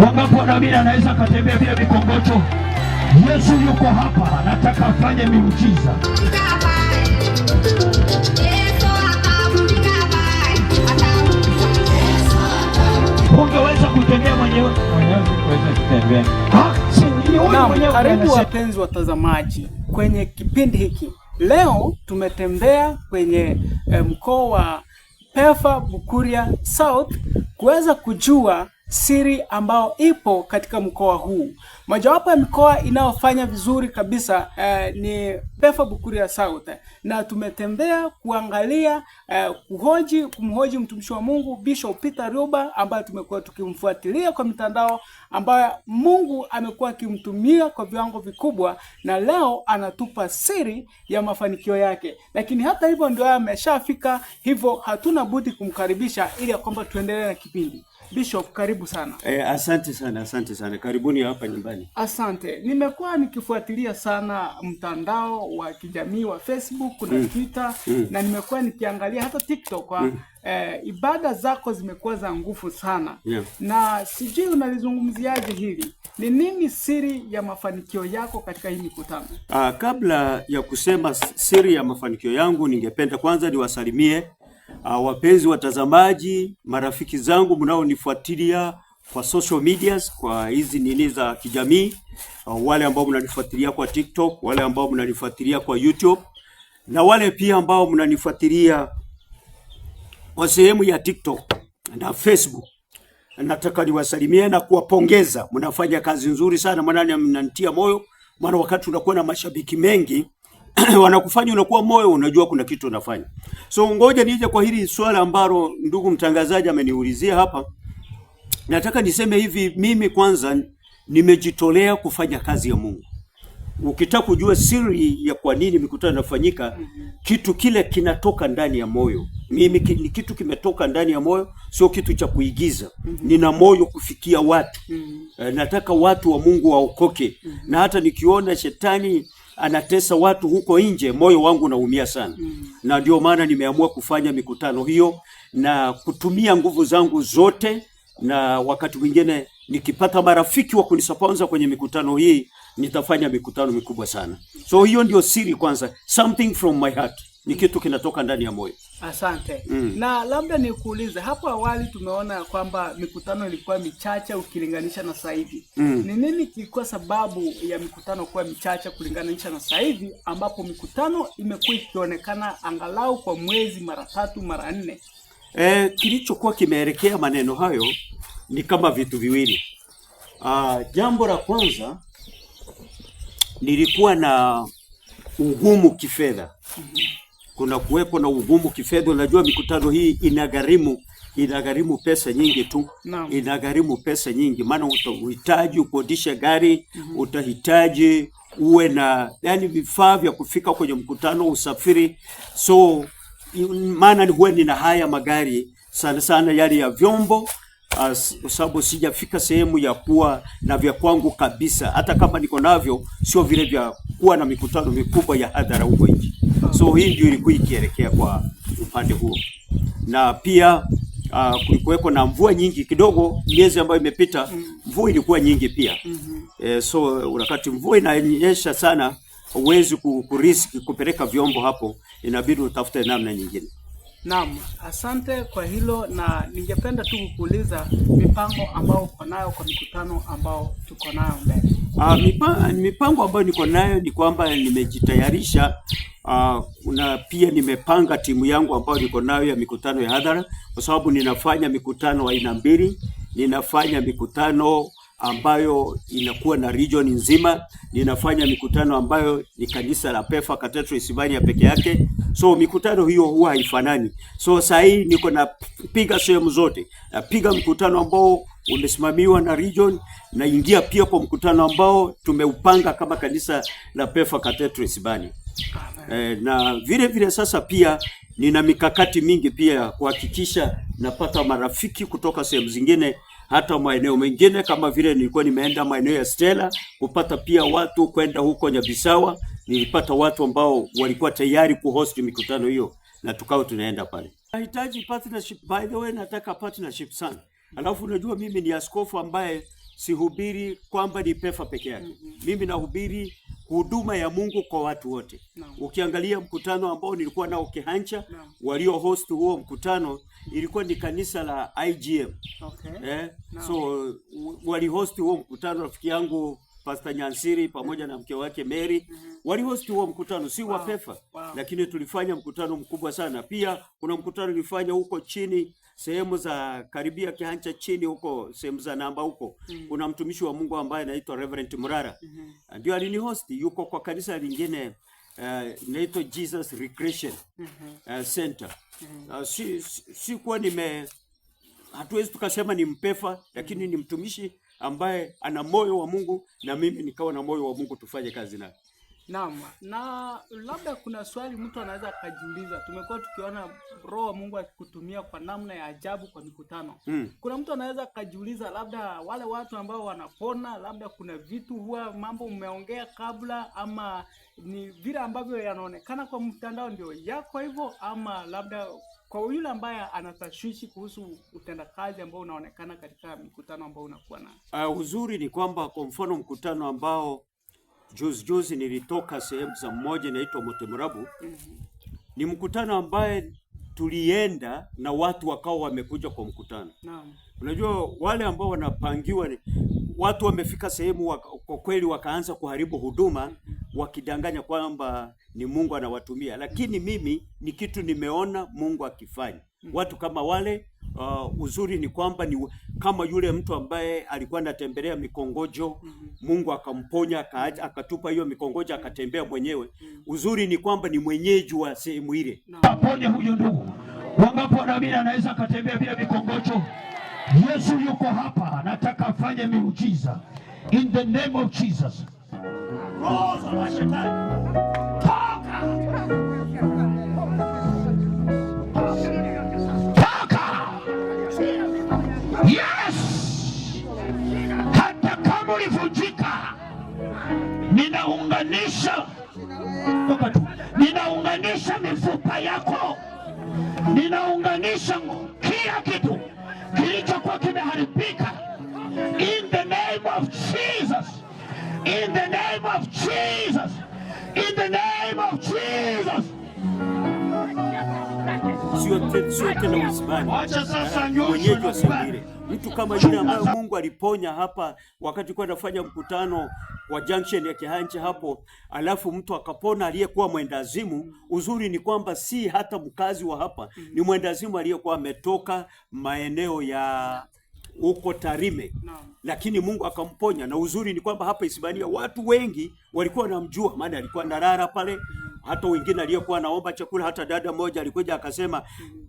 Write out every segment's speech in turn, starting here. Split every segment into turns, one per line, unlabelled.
Wangapi wanaamini anaweza akatembea bila mikongoto? Yesu yuko hapa, anataka afanye miujiza. Ungeweza kutembea mwenyewe?
Karibu wapenzi watazamaji kwenye kipindi hiki. Leo tumetembea kwenye mkoa wa Pefa Bukuria South kuweza kujua siri ambao ipo katika mkoa huu. Mojawapo ya mikoa inayofanya vizuri kabisa ni Pefa Bukuria South, na tumetembea kuangalia kumhoji mtumishi wa Mungu Bishop Peter Rioba ambaye tumekuwa tukimfuatilia kwa mitandao, ambaye Mungu amekuwa akimtumia kwa viwango vikubwa, na leo anatupa siri ya mafanikio yake. Lakini hata hivyo ndio ameshafika, hivyo hatuna budi kumkaribisha ili ya kwamba tuendelee na kipindi. Bishop, karibu sana.
Asante sana. Karibuni hapa nyumbani.
Asante. Nimekuwa nikifuatilia sana mtandao wa kijamii wa Facebook na Twitter, na nimekuwa nikiangalia hata TikTok. Ibada zako zimekuwa za nguvu sana. Na sijui unalizungumziaje hili? Ni nini siri ya mafanikio yako katika hii mikutano?
Kabla ya kusema siri ya mafanikio yangu, ningependa kwanza niwasalimie wapenzi watazamaji, marafiki zangu mnaonifuatilia kwa social medias, kwa hizi nini za kijamii, wale ambao mnanifuatilia kwa TikTok, wale ambao mnanifuatilia kwa YouTube, na wale pia ambao mnanifuatilia kwa sehemu ya TikTok na Facebook. Nataka niwasalimie na kuwapongeza. Mnafanya kazi nzuri sana, maana mnanitia moyo, maana wakati unakuwa na mashabiki mengi wanakufanya unakuwa moyo, unajua kuna kitu unafanya. So ngoja nije kwa hili swala ambalo ndugu mtangazaji ameniulizia hapa. Nataka niseme hivi, mimi kwanza nimejitolea kufanya kazi ya Mungu. Ukitaka kujua siri ya kwa nini mikutano inafanyika, kitu kile kinatoka ndani ya moyo. Mimi ni kitu kimetoka ndani ya moyo, sio kitu cha kuigiza. Nina moyo kufikia watu. Nataka watu wa Mungu waokoke. Na hata nikiona shetani anatesa watu huko nje, moyo wangu unaumia sana. Na ndio maana nimeamua kufanya mikutano hiyo na kutumia nguvu zangu zote, na wakati mwingine nikipata marafiki wa kunisaponsor kwenye mikutano hii, nitafanya mikutano mikubwa sana. So hiyo ndio siri kwanza, something from my heart. Ni kitu kinatoka ndani ya moyo.
Asante. Na labda nikuulize, hapo awali tumeona kwamba mikutano ilikuwa michache ukilinganisha na sasa hivi. Ni nini kilikuwa sababu ya mikutano kuwa michache kulinganisha na sasa hivi, ambapo mikutano imekuwa ikionekana angalau kwa mwezi mara 3 mara 4?
Kilichokuwa kimeelekea maneno hayo ni kama vitu viwili. Jambo la kwanza, nilikuwa na ugumu kifedha. Kuna kuwepo na ugumu kifedha. Unajua mikutano hii inagharimu pesa nyingi tu. Inagharimu pesa nyingi, maana utahitaji ukodishe gari, utahitaji uwe na vifaa vya kufika kwenye mkutano, usafiri. So maana ni huwa nina haya magari sana yale ya vyombo, sababu sijafika sehemu ya kuwa na vya kwangu kabisa. Hata kama niko navyo, sio vile vya kuwa na mikutano mikubwa ya hadhara huko nje. So hii ndio ilikuwa ikielekea kwa upande huo. Na pia kulikuwepo na mvua nyingi kidogo miezi ambayo imepita. Mvua ilikuwa nyingi pia. So wakati mvua inanyesha sana, huwezi kuriski kupeleka vyombo hapo, inabidi utafute namna nyingine.
Naam, asante kwa hilo, na ningependa tu kukuuliza mipango ambao uko nayo kwa mikutano ambao tuko nayo mbele.
Mipango ambayo niko nayo ni kwamba nimejitayarisha, na pia nimepanga timu yangu ambayo niko nayo ya mikutano ya hadhara, kwa sababu ninafanya mikutano aina mbili. Ninafanya mikutano ambayo inakuwa na region nzima, ninafanya mikutano ambayo ni kanisa la Pefa Cathedral Isibania peke yake. So mikutano hiyo huwa haifanani. So saa hii niko na piga sehemu zote. Napiga mkutano ambao umesimamiwa na region, na ingia pia kwa mkutano ambao tumeupanga kama kanisa la Pefa Cathedral Isibania. Na vile sasa pia nina mikakati mingi pia kuhakikisha napata marafiki kutoka sehemu zingine, hata maeneo mengine, kama vile nilikuwa nimeenda maeneo ya Stella kupata pia watu kwenda huko Nyabisawa. Nilipata watu ambao walikuwa tayari kuhost mikutano hiyo, na tukao tunaenda pale. Nahitaji partnership, by the way, nataka partnership sana. Alafu unajua mimi ni askofu ambaye sihubiri kwamba ni PEFA peke yake. Mimi nahubiri huduma ya Mungu kwa watu wote. Ukiangalia mkutano ambao nilikuwa nao Kihancha, walio host huo mkutano ilikuwa ni kanisa la IGM. So wali host huo mkutano rafiki yangu Pastor Nyansiri pamoja na mke wake Mary wali host huo mkutano, si wa PEFA. Lakini tulifanya mkutano mkubwa sana. Pia kuna mkutano nilifanya huko chini sehemu za karibia Kihancha chini huko sehemu za Namba huko. Kuna mtumishi wa Mungu ambaye anaitwa Reverend Murara. Ndio alini host, yuko kwa kanisa lingine inaitwa Jesus Recreation Center. Si kwa hatuwezi tukasema ni mpefa, lakini ni mtumishi ambaye ana moyo wa Mungu na mimi nikawa na moyo wa Mungu tufanye kazi naye.
Naam, na labda kuna swali mtu anaweza akajiuliza. Tumekuwa tukiona Roho wa Mungu akikutumia kwa namna ya ajabu kwa mikutano. Kuna mtu anaweza akajiuliza, labda wale watu ambao wanapona, labda kuna vitu huwa mambo umeongea kabla, ama ni vile ambavyo yanaonekana kwa mtandao ndio yako hivyo, ama labda kwa yule ambaye anatashwishi kuhusu utendakazi ambao unaonekana katika mikutano ambao unakuwa na.
Uzuri ni kwamba kwa mfano mkutano ambao juzi nilitoka sehemu za mmoja inaitwa Motemurabu. Ni mkutano ambaye tulienda na watu wakao wamekuja kwa mkutano. Unajua wale ambao wanapangiwa watu wamefika sehemu kwa kweli wakaanza kuharibu huduma wakidanganya kwamba ni Mungu anawatumia, lakini mimi ni kitu nimeona Mungu akifanya. Watu kama wale uzuri ni kwamba ni kama yule mtu ambaye alikuwa anatembelea mikongojo, Mungu akamponya akatupa hiyo mikongojo akatembea mwenyewe. Uzuri ni kwamba ni mwenyeji wa sehemu ile.
Aponya huyo ndugu. Wangapo wanaamini anaweza akatembea bila mikongojo? Yesu yuko hapa, anataka afanye miujiza. In the name of Jesus. Roho za mashetani, toka! Yes! Hata kama ulivunjika, ninaunganisha mifupa yako, ninaunganisha kila kitu kilichokuwa kimeharibika. In the name of Jesus. In the name of Jesus. In the name of Jesus.
Sio tena Uislamu. Acha sasa mwenyeji wa sehemu. Mtu kama yule ambaye Mungu aliponya hapa wakati kwa nafanya mkutano wa junction ya Kihancha hapo, alafu mtu akapona aliyekuwa mwendazimu. Uzuri ni kwamba si hata mkazi wa hapa, ni mwendazimu aliyekuwa ametoka maeneo ya uko Tarime. Lakini Mungu akamponya, na uzuri ni kwamba hapa Hispania watu wengi walikuwa wanamjua, maana alikuwa narara pale. Hata wengine aliyekuwa naomba chakula, hata dada moja alikuja akasema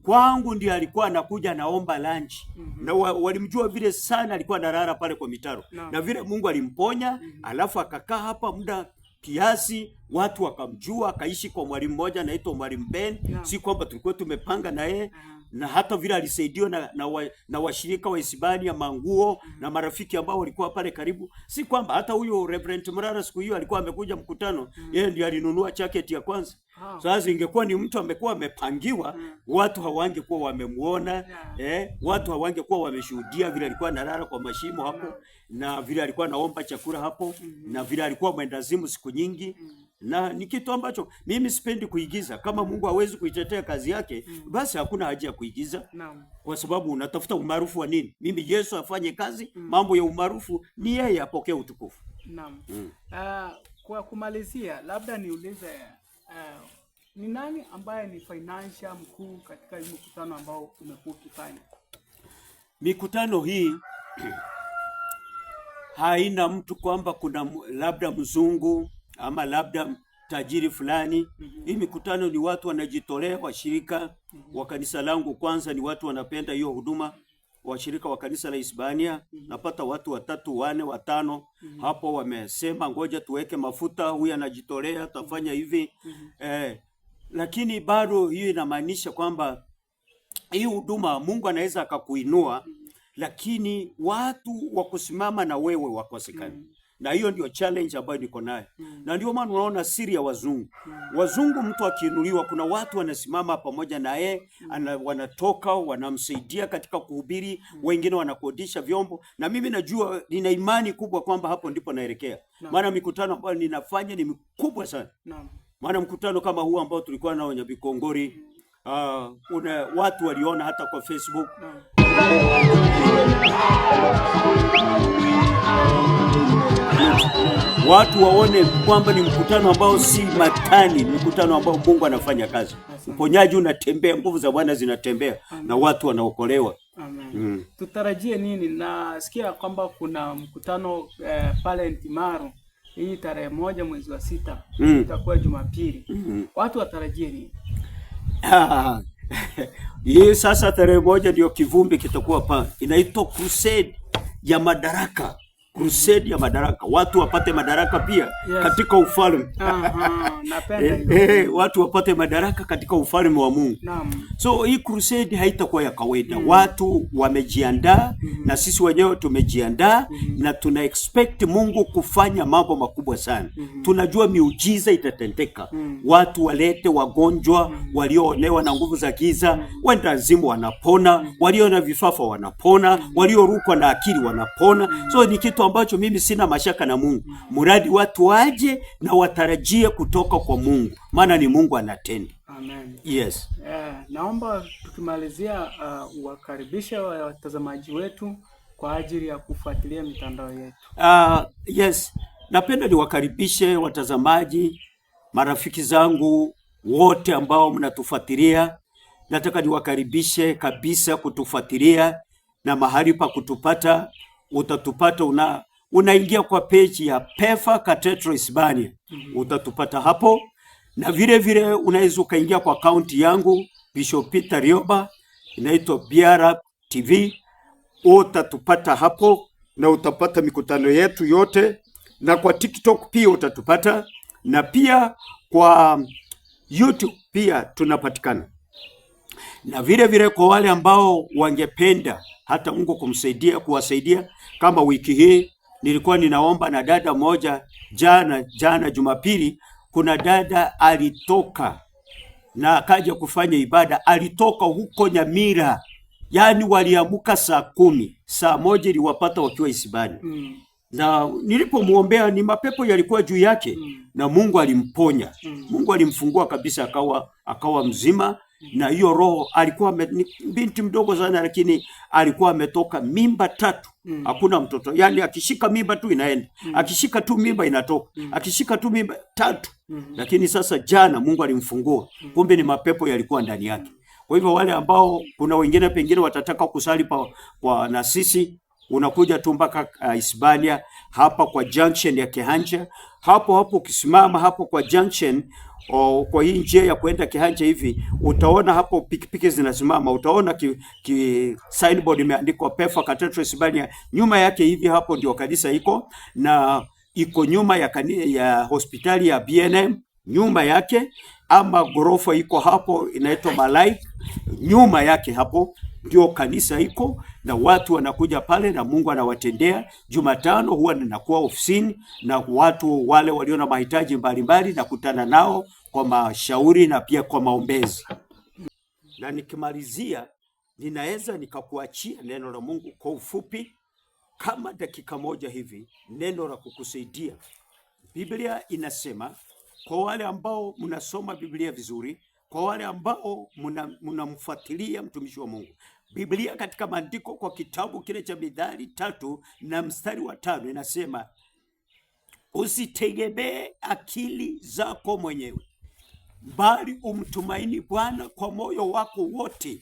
kwangu ndiye alikuwa anakuja naomba lunch. Na walimjua vile sana, alikuwa narara pale kwa mitaro. Na vile Mungu alimponya, alafu akakaa hapa muda kiasi, watu wakamjua, akaishi kwa mwalimu mmoja anaitwa Mwalimu Ben. Si kwamba tulikuwa tumepanga na yeye, na hata vile alisaidiwa na washirika wa Hispania manguo na marafiki ambao walikuwa pale karibu. Si kwamba hata huyo Reverend Murara siku hiyo alikuwa amekuja mkutano, yeye ndiye alinunua jacket ya kwanza. Sasa ingekuwa ni mtu amekuwa amepangiwa, watu hawangekuwa wamemuona, watu hawangekuwa wameshuhudia vile alikuwa analala kwa mashimo hapo, na vile alikuwa naomba chakula hapo, na vile alikuwa mwendazimu siku nyingi. Na ni kitu ambacho mimi sipendi kuigiza. Kama Mungu hawezi kuitetea kazi yake, basi hakuna haja ya kuigiza. Kwa sababu unatafuta umaarufu wa nini? Mimi Yesu afanye kazi, mambo ya umaarufu ni yeye apokee utukufu.
Kwa kumalizia, labda niulize ni nani ambaye ni financial mkuu katika hii mkutano ambao umekuwa ukifanya?
Mikutano hii haina mtu kwamba kuna labda mzungu ama labda tajiri fulani. Hii mikutano ni watu wanajitolea. Washirika wa kanisa langu kwanza ni watu wanapenda hiyo huduma. Washirika wa kanisa la Hispania napata watu 3, 4, 5 hapo wamesema ngoja tuweke mafuta, huyu anajitolea, tafanya hivi. Lakini bado hiyo inamaanisha kwamba hii huduma Mungu anaweza akakuinua, lakini watu wa kusimama na wewe wakosekana. na hiyo ndio challenge ambayo niko nayo. Na ndio maana unaona siri ya wazungu. Wazungu mtu akiinuliwa, kuna watu wanasimama pamoja na yeye, wanatoka wanamsaidia katika kuhubiri, wengine wanakodisha vyombo, na mimi najua, nina imani kubwa kwamba hapo ndipo naelekea. Maana mikutano ambayo ninafanya ni mikubwa sana. Maana mkutano kama huu ambao tulikuwa nao Nyabikongori, watu waliona hata kwa Facebook. Watu waone kwamba ni mkutano ambao si matani, ni mkutano ambao Mungu anafanya kazi. Uponyaji unatembea, nguvu za Bwana zinatembea. Amen. Na watu wanaokolewa.
Amen. Tutarajie nini? Nasikia kwamba kuna mkutano pale Ntimaru hii tarehe 1 mwezi wa 6, itakuwa Jumapili. Watu watarajie nini?
Hii sasa tarehe 1 ndio kivumbi kitakuwa pale. Inaitwa crusade ya madaraka. Crusade ya madaraka. Watu wapate madaraka pia katika ufalme. Napenda watu wapate madaraka katika ufalme wa Mungu. So hii crusade haitakuwa ya kawaida. Watu wamejiandaa, na sisi wenyewe tumejiandaa, na tuna expect Mungu kufanya mambo makubwa sana. Tunajua miujiza itatendeka. Watu walete wagonjwa, walioonewa na nguvu za giza, wendazimu wanapona, walio na vifafa wanapona, waliorukwa na akili wanapona. So ni kitu ambacho mimi sina mashaka na Mungu. Muradi watu waje na watarajie kutoka kwa Mungu, maana ni Mungu anatenda.
Amen.
Yes.
Naomba tukimalizia wakaribisha watazamaji wetu kwa ajili ya kufuatilia mitandao yetu.
Yes. Napenda niwakaribishe watazamaji, marafiki zangu wote ambao mnatufuatilia. Nataka niwakaribishe kabisa kutufuatilia, na mahali pa kutupata, utatupata unaingia kwa page ya PEFA Cathedral Hispania. Utatupata hapo, na vile vile unaweza ukaingia kwa akaunti yangu Bishop Peter Rioba, inaitwa BR TV. Utatupata hapo na utapata mikutano yetu yote, na kwa TikTok pia utatupata, na pia kwa YouTube pia tunapatikana. Na vile vile kwa wale ambao wangependa hata Mungu kuwasaidia, kama wiki hii nilikuwa ninaomba na dada moja jana Jumapili, kuna dada alitoka na akaja kufanya ibada, alitoka huko Nyamira. Yani waliamuka saa 10, saa 1 iliwapata wakiwa Hispania. Na nilipomuombea, ni mapepo yalikuwa juu yake, na Mungu alimponya. Mungu alimfungua kabisa, akawa mzima. Na hiyo roho alikuwa binti mdogo sana, lakini alikuwa ametoka mimba 3. Hakuna mtoto. Yani akishika mimba tu inaenda. Akishika tu mimba inatoka. Akishika tu mimba 3. Lakini sasa jana Mungu alimfungua. Kumbe ni mapepo yalikuwa ndani yake. Kwa hivyo wale ambao kuna wengine pengine watataka kusali na sisi, unakuja tu mpaka Hispania, hapa kwa junction ya Kihanja. Hapo ukisimama hapo kwa junction, kwa hii njia ya kwenda Kihanja hivi, utaona hapo pikipiki zinasimama. Utaona signboard imeandikwa PEFA Cathedral Hispania. Nyuma yake hivi hapo ndio kanisa iko, na iko nyuma ya hospitali ya BNM. Nyuma yake ama gorofa iko hapo inaitwa Malaika. Nyuma yake hapo ndio kanisa iko, na watu wanakuja pale na Mungu anawatendea. Jumatano huwa ninakuwa ofisini, na watu wale walio na mahitaji mbalimbali nakutana nao kwa mashauri na pia kwa maombezi. Na nikimalizia, ninaweza nikakuachia neno la Mungu kwa ufupi kama dakika 1 hivi, neno la kukusaidia. Biblia inasema, kwa wale ambao mnasoma Biblia vizuri, kwa wale ambao mnamfuatilia mtumishi wa Mungu, Biblia katika maandiko kwa kitabu kile cha Mithali 3 na mstari wa 5 inasema, usitegemee akili zako mwenyewe, bali umtumaini Bwana kwa moyo wako wote,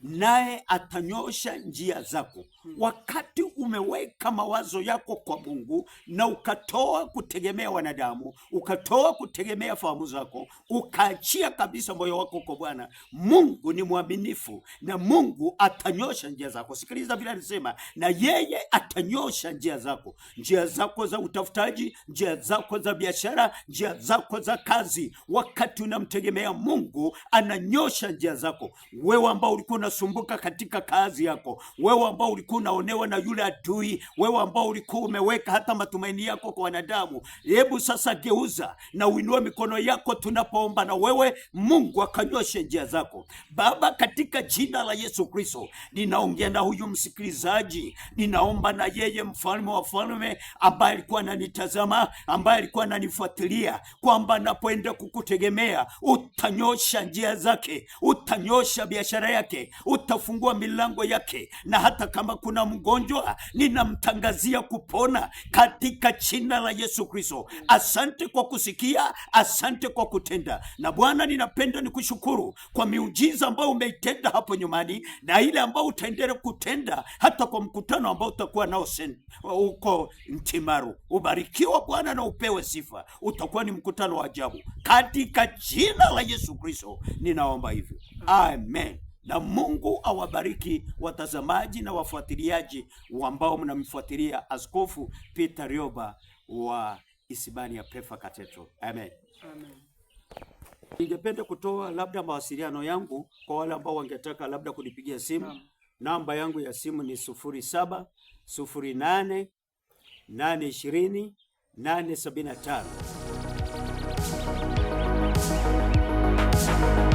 naye atanyosha njia zako. Wakati umeweka mawazo yako kwa Mungu na ukatoa kutegemea wanadamu, ukatoa kutegemea fahamu zako, ukaachia kabisa moyo wako kwa Bwana, Mungu ni mwaminifu na Mungu atanyosha njia zako. Sikiliza vile alisema, na yeye atanyosha njia zako. Njia zako za utafutaji, njia zako za biashara, njia zako za kazi. Wakati unamtegemea Mungu, ananyosha njia zako. Wewe ambao ulikuwa unasumbuka katika kazi yako, wewe ambao ulikuwa unaonewa na yule adui, wewe ambao ulikuwa umeweka hata matumaini yako kwa wanadamu, hebu sasa geuza na uinue mikono yako tunapoomba, na wewe Mungu akanyoshe njia zako. Baba, katika jina la Yesu Kristo, ninaongea na huyu msikilizaji, ninaomba na yeye mfalme wa falme ambaye alikuwa ananitazama, ambaye alikuwa ananifuatilia, kwamba napoenda kukutegemea utanyosha njia zake, utanyosha biashara yake, utafungua milango yake, na hata kama kuna mgonjwa ninamtangazia kupona katika jina la Yesu Kristo. Asante kwa kusikia, asante kwa kutenda. Na Bwana, ninapenda nikushukuru kwa miujiza ambayo umeitenda hapo nyumbani, na ile ambayo utaendelea kutenda hata kwa mkutano ambao utakuwa nao huko Ntimaru. Ubarikiwa Bwana na upewe sifa. Utakuwa ni mkutano wa ajabu katika jina la Yesu Kristo ninaomba hivyo, amen. Na Mungu awabariki watazamaji na wafuatiliaji ambao mnamfuatilia Askofu Peter Rioba wa Isibania Pefa Cathedral. Amen.
Amen.
Ningependa kutoa labda mawasiliano yangu kwa wale ambao wangetaka labda kunipigia simu. Namba yangu ya simu ni 0708820875.